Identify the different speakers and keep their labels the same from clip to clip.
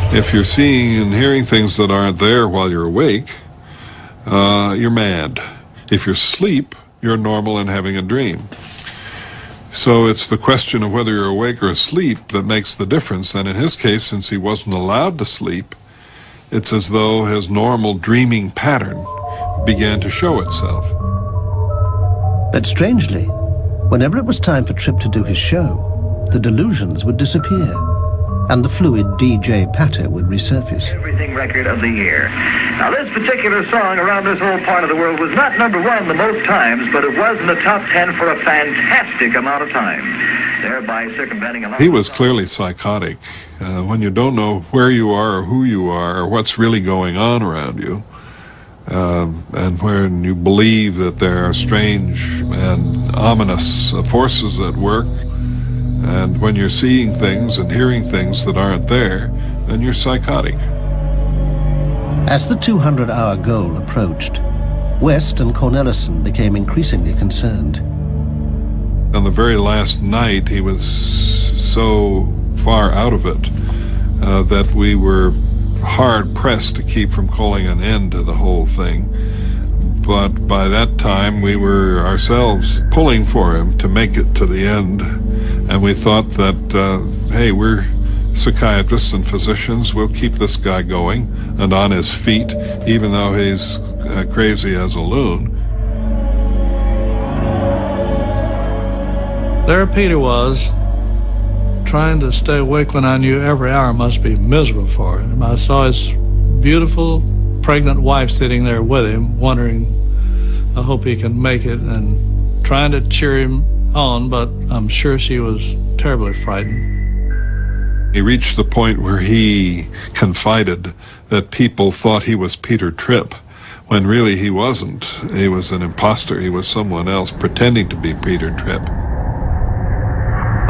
Speaker 1: If you're seeing and hearing things that aren't there while you're awake, you're mad. If you're asleep, you're normal and having a dream. So it's the question of whether you're awake or asleep that makes the difference. And in his case, since he wasn't allowed to sleep, it's as though his normal dreaming pattern began to show itself.
Speaker 2: But strangely, whenever it was time for Tripp to do his show, the delusions would disappear, and the fluid DJ patter would resurface.
Speaker 3: Everything record of the year. Now, this particular song around this whole part of the world was not number one the most times, but it was in the top 10 for a fantastic amount of time, thereby circumventing a lot.
Speaker 1: He was clearly psychotic. When you don't know where you are or who you are or what's really going on around you, and when you believe that there are strange and ominous forces at work, and when you're seeing things and hearing things that aren't there, then you're psychotic.
Speaker 2: As the 200-hour goal approached, West and Cornelison became increasingly concerned.
Speaker 1: On the very last night, he was so far out of it that we were hard-pressed to keep from calling an end to the whole thing. But by that time, we were ourselves pulling for him to make it to the end. And we thought that, hey, we're psychiatrists and physicians, we'll keep this guy going and on his feet, even though he's crazy as a loon.
Speaker 4: There Peter was, trying to stay awake when I knew every hour must be miserable for him. I saw his beautiful, pregnant wife sitting there with him, wondering, I hope he can make it, and trying to cheer him on, but I'm sure she was terribly frightened.
Speaker 1: He reached the point where he confided that people thought he was Peter Tripp, when really he wasn't. He was an imposter. He was someone else pretending to be Peter Tripp.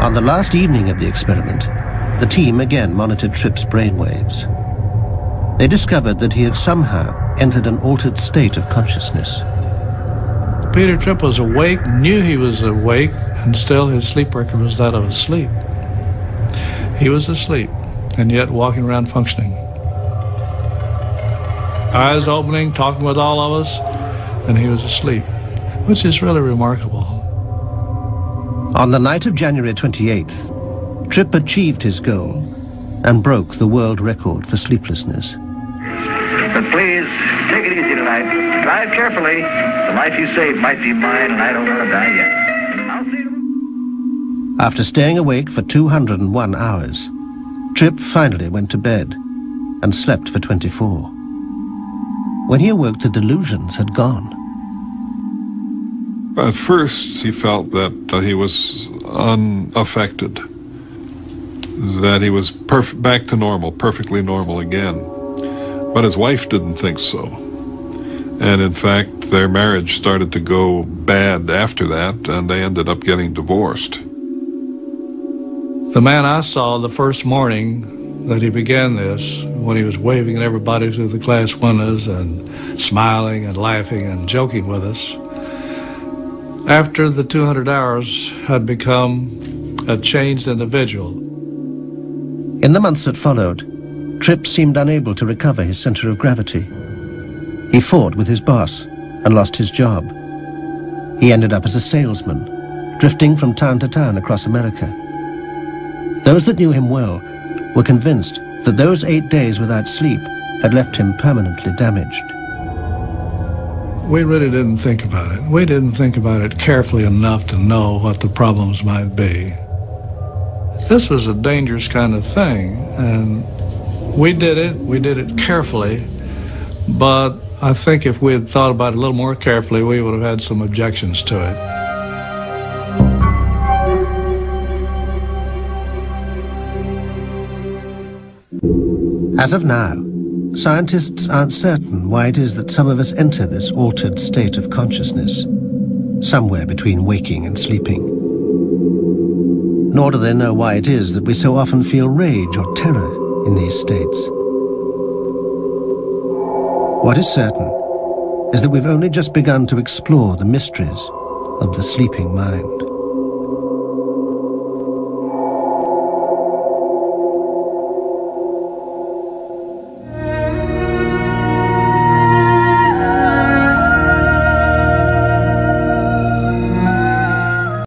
Speaker 2: On the last evening of the experiment, the team again monitored Tripp's brainwaves. They discovered that he had somehow entered an altered state of consciousness.
Speaker 4: Peter Tripp was awake, knew he was awake, and still his sleep record was that of asleep. He was asleep, and yet walking around functioning. Eyes opening, talking with all of us, and he was asleep, which is really remarkable.
Speaker 2: On the night of January 28th, Tripp achieved his goal and broke the world record for sleeplessness.
Speaker 3: But please, take it easy tonight. Drive carefully. The life you saved might be mine, and I don't want to die yet. I'll see you.
Speaker 2: After staying awake for 201 hours, Tripp finally went to bed and slept for 24. When he awoke, the delusions had gone.
Speaker 1: At first, he felt that he was unaffected, that he was back to normal, perfectly normal again. But his wife didn't think so. And in fact, their marriage started to go bad after that, and they ended up getting divorced.
Speaker 4: The man I saw the first morning that he began this, when he was waving at everybody through the glass windows and smiling and laughing and joking with us, after the 200 hours had become a changed individual.
Speaker 2: In the months that followed, Tripp seemed unable to recover his center of gravity. He fought with his boss and lost his job. He ended up as a salesman, drifting from town to town across America. Those that knew him well were convinced that those 8 days without sleep had left him permanently damaged.
Speaker 4: We really didn't think about it. We didn't think about it carefully enough to know what the problems might be. This was a dangerous kind of thing, and we did it carefully, but I think if we had thought about it a little more carefully, we would have had some objections to it.
Speaker 2: As of now, scientists aren't certain why it is that some of us enter this altered state of consciousness, somewhere between waking and sleeping. Nor do they know why it is that we so often feel rage or terror in these states. What is certain is that we've only just begun to explore the mysteries of the sleeping mind.